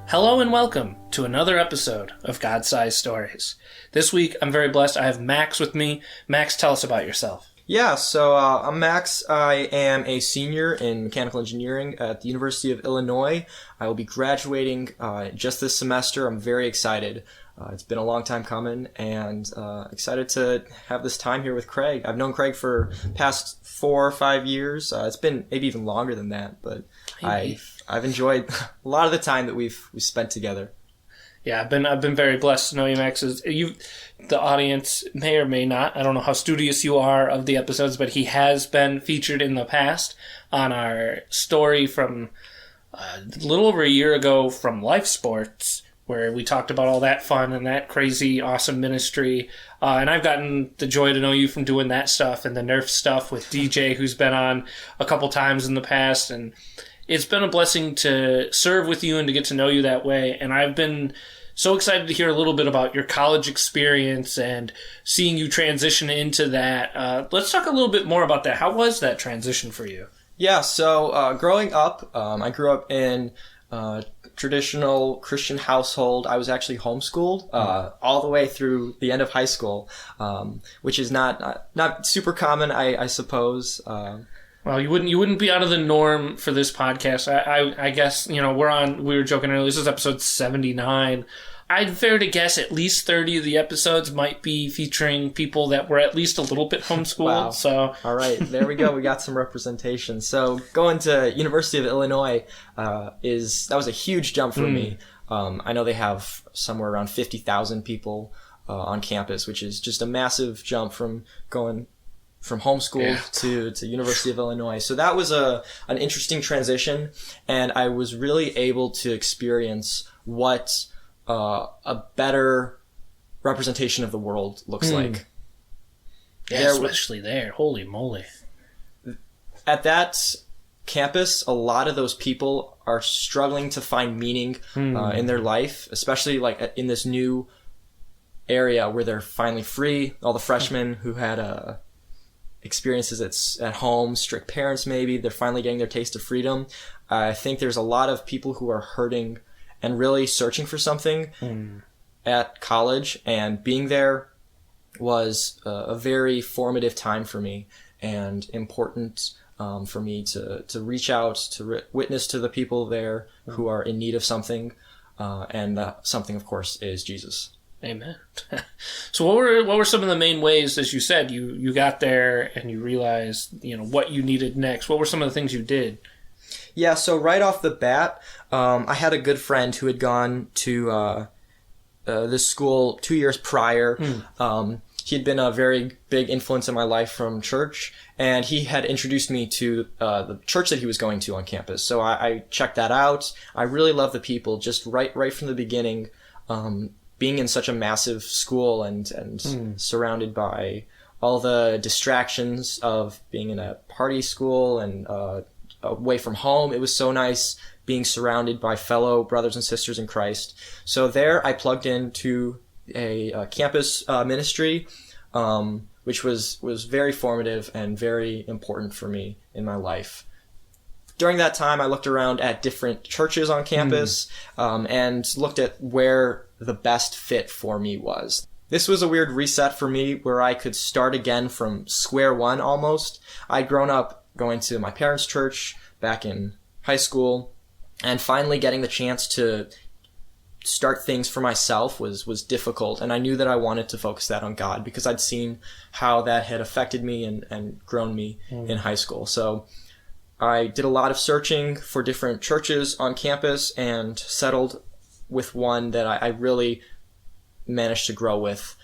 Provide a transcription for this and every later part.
Hello and welcome to another episode of God-Sized Stories. This week, I'm very blessed. I have Max with me. Max, tell us about yourself. Yeah, so I'm Max. I am a senior in mechanical engineering at the University of Illinois. I will be graduating just this semester. I'm very excited. It's been a long time coming, and excited to have this time here with Craig. I've known Craig for past 4 or 5 years. It's been maybe even longer than that, but I've enjoyed a lot of the time that we've spent together. Yeah, I've been very blessed to know you, Max. The audience may or may not, I don't know how studious you are of the episodes, but he has been featured in the past on our story from a little over a year ago from Life Sports, where we talked about all that fun and that crazy, awesome ministry. And I've gotten the joy to know you from doing that stuff and the Nerf stuff with DJ, who's been on a couple times in the past. And it's been a blessing to serve with you and to get to know you that way. And I've been so excited to hear a little bit about your college experience and seeing you transition into that. Let's talk a little bit more about that. How was that transition for you? Yeah, so growing up, I grew up in traditional Christian household. I was actually homeschooled all the way through the end of high school, which is not super common, I suppose. Well, you wouldn't be out of the norm for this podcast. I guess, we were joking earlier, this is episode 79. I'd fair to guess at least 30 of the episodes might be featuring people that were at least a little bit homeschooled. Wow. So, all right, there we go. We got some representation. So going to University of Illinois that was a huge jump for me. I know they have somewhere around 50,000 people on campus, which is just a massive jump from going from homeschool to University of Illinois. So that was an interesting transition, and I was really able to experience what a better representation of the world looks like. Yeah, especially there. Holy moly. At that campus, a lot of those people are struggling to find meaning in their life, especially like in this new area where they're finally free. All the freshmen who had experiences at home, strict parents maybe, they're finally getting their taste of freedom. I think there's a lot of people who are hurting and really searching for something at college, and being there was a very formative time for me and important for me to reach out, to witness to the people there who are in need of something, and something, of course, is Jesus. Amen. So what were some of the main ways, as you said, you got there and you realized, what you needed next? What were some of the things you did? Yeah, so right off the bat, I had a good friend who had gone to this school 2 years prior. He had been a very big influence in my life from church, and he had introduced me to the church that he was going to on campus. So I checked that out. I really love the people, just right from the beginning. Being in such a massive school and surrounded by all the distractions of being in a party school and away from home, it was so nice being surrounded by fellow brothers and sisters in Christ. So there I plugged into a campus ministry, which was very formative and very important for me in my life. During that time, I looked around at different churches on campus and looked at where the best fit for me was. This was a weird reset for me where I could start again from square one almost. I'd grown up going to my parents' church back in high school, and finally getting the chance to start things for myself was difficult, and I knew that I wanted to focus that on God because I'd seen how that had affected me and grown me in high school. So I did a lot of searching for different churches on campus and settled with one that I really managed to grow with.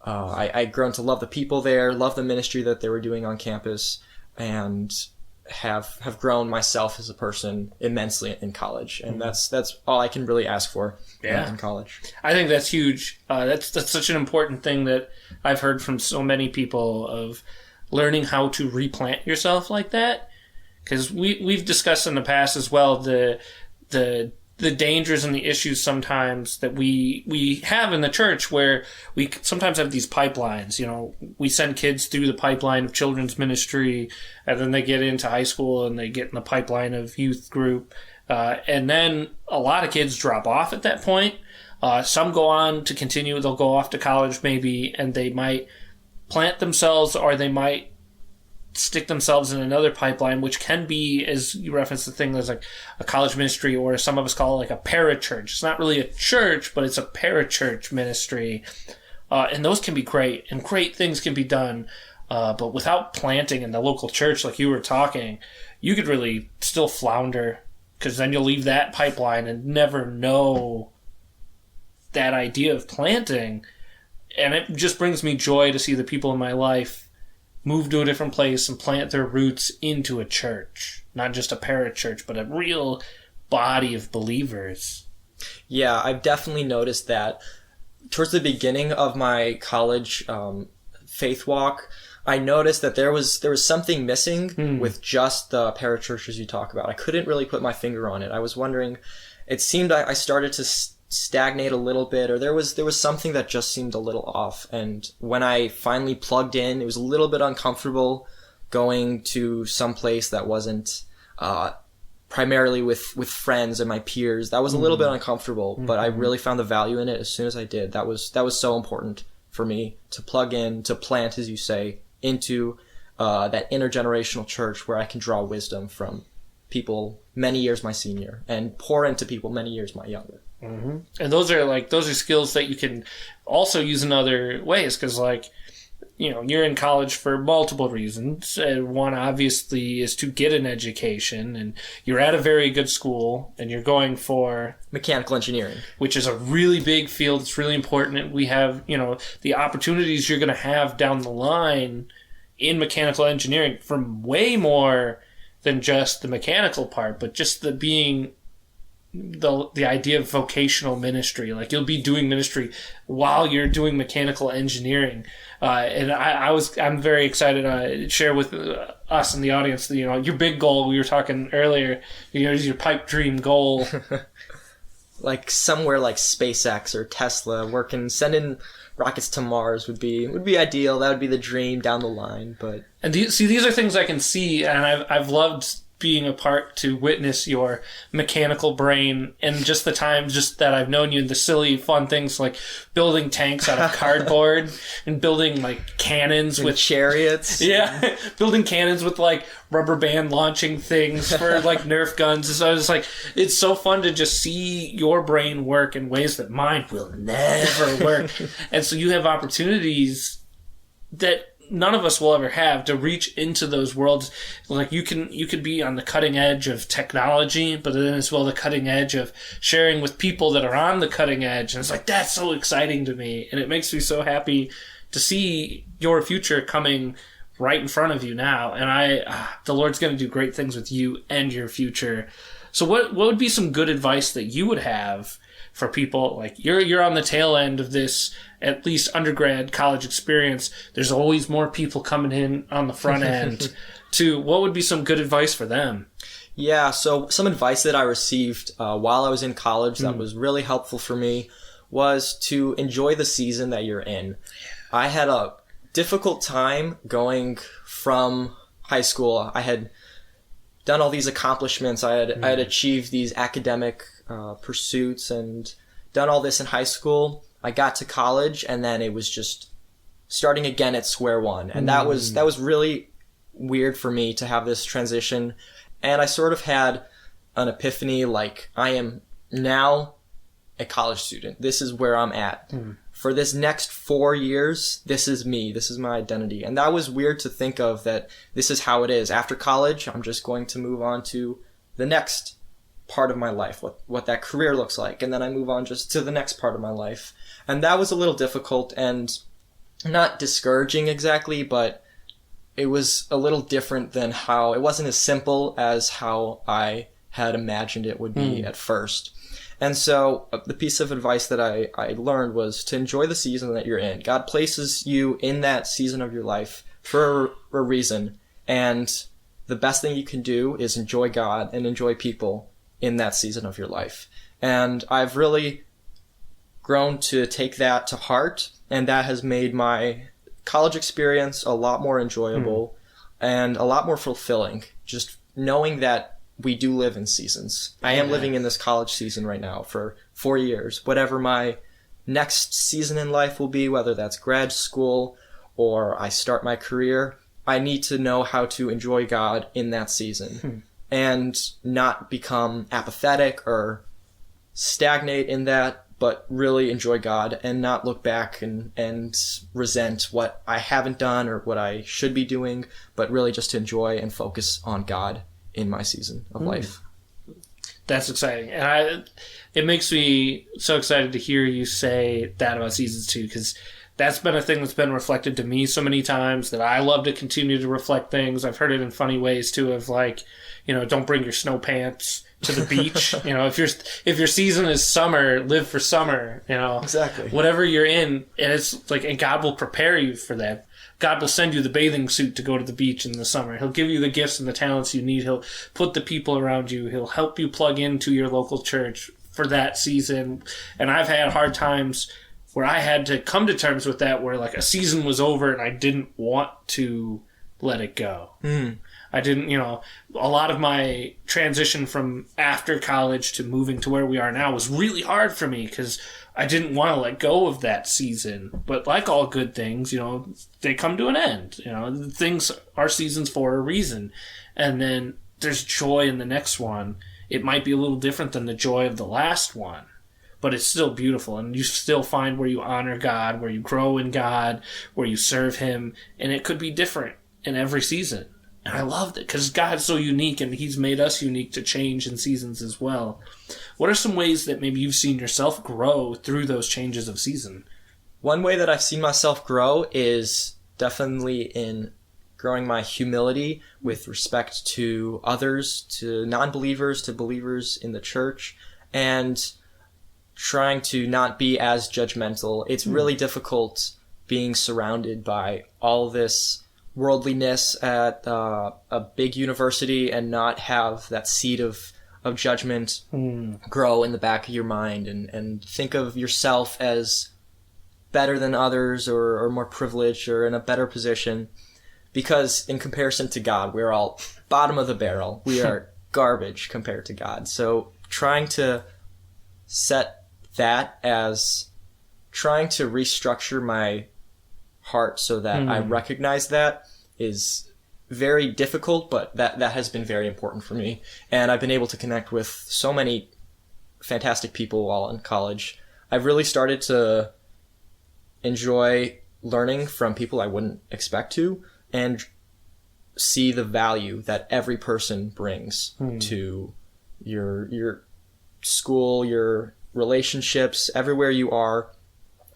I'd grown to love the people there, love the ministry that they were doing on campus, and have grown myself as a person immensely in college. And that's all I can really ask for in college. I think that's huge. That's such an important thing that I've heard from so many people, of learning how to replant yourself like that. Because we've discussed in the past as well the dangers and the issues sometimes that we have in the church, where we sometimes have these pipelines. We send kids through the pipeline of children's ministry, and then they get into high school and they get in the pipeline of youth group. And then a lot of kids drop off at that point. Some go on to continue. They'll go off to college maybe, and they might plant themselves, or they might stick themselves in another pipeline, which can be, as you referenced the thing, there's like a college ministry, or some of us call it like a parachurch. It's not really a church, but it's a parachurch ministry. And those can be great, and great things can be done. But without planting in the local church, like you were talking, you could really still flounder, because then you'll leave that pipeline and never know that idea of planting. And it just brings me joy to see the people in my life move to a different place and plant their roots into a church. Not just a parachurch, but a real body of believers. Yeah, I've definitely noticed that. Towards the beginning of my college faith walk, I noticed that there was something missing with just the parachurches you talk about. I couldn't really put my finger on it. I was wondering, it seemed I started to stagnate a little bit, or there was something that just seemed a little off. And when I finally plugged in, it was a little bit uncomfortable going to some place that wasn't primarily with friends and my peers. That was a little bit uncomfortable, but I really found the value in it as soon as I did. That was so important for me to plug in, to plant, as you say, into that intergenerational church where I can draw wisdom from people many years my senior and pour into people many years my younger. Mm-hmm. And those are skills that you can also use in other ways, because you're in college for multiple reasons. One obviously is to get an education, and you're at a very good school, and you're going for mechanical engineering, which is a really big field. It's really important. We have, the opportunities you're going to have down the line in mechanical engineering from way more than just the mechanical part, but just the being the idea of vocational ministry. Like, you'll be doing ministry while you're doing mechanical engineering. And I'm very excited to share with us and the audience, your big goal. We were talking earlier, is your pipe dream goal. Like somewhere like SpaceX or Tesla, sending rockets to Mars would be ideal. That would be the dream down the line. But these are things I can see, and I've loved being a part to witness your mechanical brain, and just the times just that I've known you, the silly fun things like building tanks out of cardboard and building like cannons with chariots. Yeah. Building cannons with like rubber band launching things for like Nerf guns. So I was like, it's so fun to just see your brain work in ways that mine will never work. And so you have opportunities that none of us will ever have to reach into those worlds. Like, you could be on the cutting edge of technology, but then as well the cutting edge of sharing with people that are on the cutting edge. And it's like, that's so exciting to me, and it makes me so happy to see your future coming right in front of you now. And the Lord's going to do great things with you and your future. So what would be some good advice that you would have for people? Like, you're on the tail end of this, at least undergrad college experience. There's always more people coming in on the front end. What would be some good advice for them? Yeah, so some advice that I received while I was in college that was really helpful for me was to enjoy the season that you're in. I had a difficult time going from high school. I had done all these accomplishments. I had achieved these academic pursuits and done all this in high school. I got to college, and then it was just starting again at square one. And that was really weird for me to have this transition. And I sort of had an epiphany, like, I am now a college student. This is where I'm at. For this next 4 years, this is me. This is my identity. And that was weird to think of, that this is how it is. After college, I'm just going to move on to the next part of my life, what that career looks like. And then I move on just to the next part of my life. And that was a little difficult and not discouraging exactly, but it was a little different than it wasn't as simple as how I had imagined it would be at first. And so the piece of advice that I learned was to enjoy the season that you're in. God places you in that season of your life for a reason. And the best thing you can do is enjoy God and enjoy people in that season of your life. And I've really grown to take that to heart, and that has made my college experience a lot more enjoyable and a lot more fulfilling. Just knowing that we do live in seasons. I am living in this college season right now for 4 years. Whatever my next season in life will be, whether that's grad school or I start my career, I need to know how to enjoy God in that season and not become apathetic or stagnate in that, but really enjoy God and not look back and resent what I haven't done or what I should be doing, but really just to enjoy and focus on God in my season of life. That's exciting. And it makes me so excited to hear you say that about seasons too, because that's been a thing that's been reflected to me so many times that I love to continue to reflect things. I've heard it in funny ways too, of like, don't bring your snow pants to the beach. If your season is summer, live for summer, Exactly. Whatever you're in, and it's like, and God will prepare you for that. God will send you the bathing suit to go to the beach in the summer. He'll give you the gifts and the talents you need. He'll put the people around you. He'll help you plug into your local church for that season. And I've had hard times where I had to come to terms with that, where like a season was over and I didn't want to let it go. I didn't, a lot of my transition from after college to moving to where we are now was really hard for me because I didn't want to let go of that season. But like all good things, they come to an end. Things are seasons for a reason. And then there's joy in the next one. It might be a little different than the joy of the last one, but it's still beautiful. And you still find where you honor God, where you grow in God, where you serve Him. And it could be different in every season. And I love it because God's so unique and He's made us unique to change in seasons as well. What are some ways that maybe you've seen yourself grow through those changes of season? One way that I've seen myself grow is definitely in growing my humility with respect to others, to non-believers, to believers in the church, and trying to not be as judgmental. It's really difficult being surrounded by all this worldliness at a big university and not have that seed of judgment grow in the back of your mind and think of yourself as better than others or more privileged or in a better position, because in comparison to God, we're all bottom of the barrel. We are garbage compared to God. So trying to set that as trying to restructure my heart so that I recognize that is very difficult, but that has been very important for me. And I've been able to connect with so many fantastic people while in college. I've really started to enjoy learning from people I wouldn't expect to and see the value that every person brings to your school, your relationships, everywhere you are.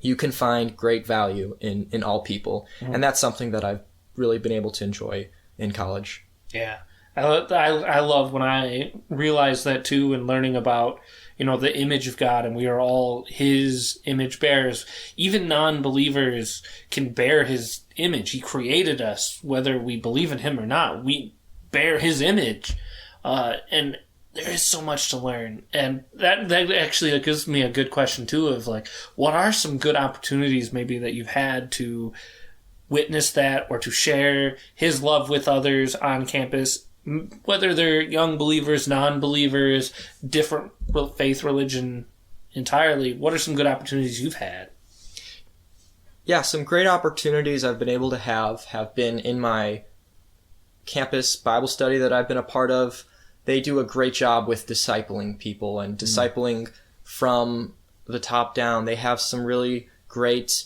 You can find great value in all people. And that's something that I've really been able to enjoy in college. Yeah. I love when I realized that too, and learning about, the image of God, and we are all His image bearers. Even non-believers can bear His image. He created us, whether we believe in Him or not. We bear His image. And there is so much to learn. And that actually gives me a good question too of like, what are some good opportunities maybe that you've had to witness that or to share His love with others on campus, whether they're young believers, non-believers, different faith, religion entirely? What are some good opportunities you've had? Yeah, some great opportunities I've been able to have been in my campus Bible study that I've been a part of. They do a great job with discipling people and discipling from the top down. They have some really great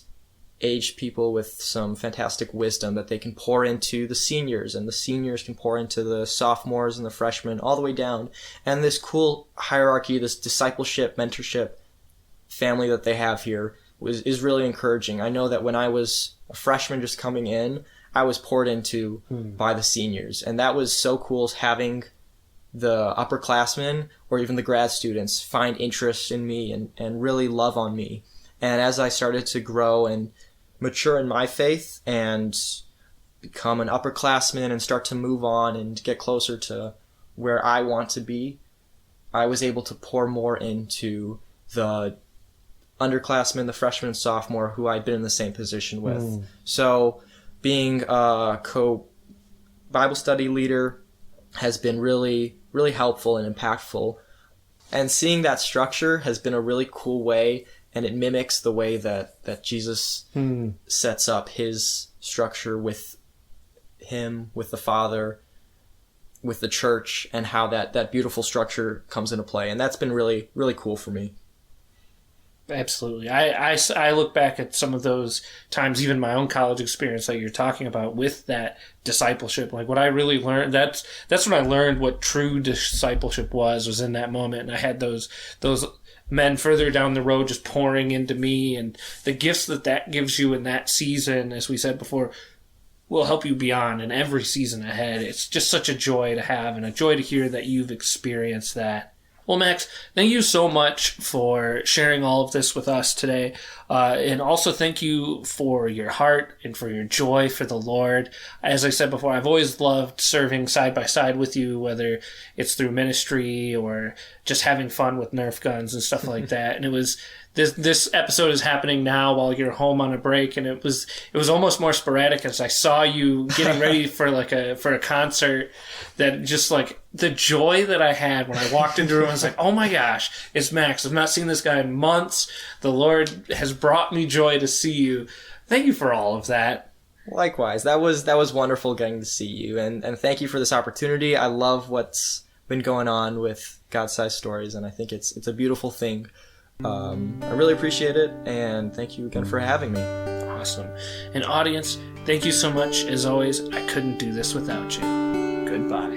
aged people with some fantastic wisdom that they can pour into the seniors, and the seniors can pour into the sophomores and the freshmen all the way down. And this cool hierarchy, this discipleship, mentorship family that they have here is really encouraging. I know that when I was a freshman just coming in, I was poured into by the seniors, and that was so cool, having the upperclassmen or even the grad students find interest in me and really love on me. And as I started to grow and mature in my faith and become an upperclassman and start to move on and get closer to where I want to be, I was able to pour more into the underclassmen, the freshman and sophomore who I'd been in the same position with. So being a co-Bible study leader has been really, really helpful and impactful. And seeing that structure has been a really cool way, and it mimics the way that Jesus sets up his structure with him, with the Father, with the church, and how that beautiful structure comes into play. And that's been really, really cool for me. Absolutely. I look back at some of those times, even my own college experience that you're talking about with that discipleship. Like what I really learned, that's when I learned what true discipleship was in that moment. And I had those men further down the road just pouring into me, and the gifts that gives you in that season, as we said before, will help you beyond in every season ahead. It's just such a joy to have, and a joy to hear that you've experienced that. Well, Max, thank you so much for sharing all of this with us today. And also thank you for your heart and for your joy for the Lord. As I said before, I've always loved serving side by side with you, whether it's through ministry or just having fun with Nerf guns and stuff like that. And it was this episode is happening now while you're home on a break, and it was almost more sporadic as I saw you getting ready for a concert. That just like the joy that I had when I walked into the room, I was like, oh my gosh, it's Max. I've not seen this guy in months. The Lord has brought me joy to see you. Thank you for all of that. Likewise, that was wonderful getting to see you, and thank you for this opportunity. I love what's been going on with God-Sized Stories, and I think it's a beautiful thing. I really appreciate it, and thank you again for having me. Awesome. And audience, thank you so much. As always, I couldn't do this without you. Goodbye.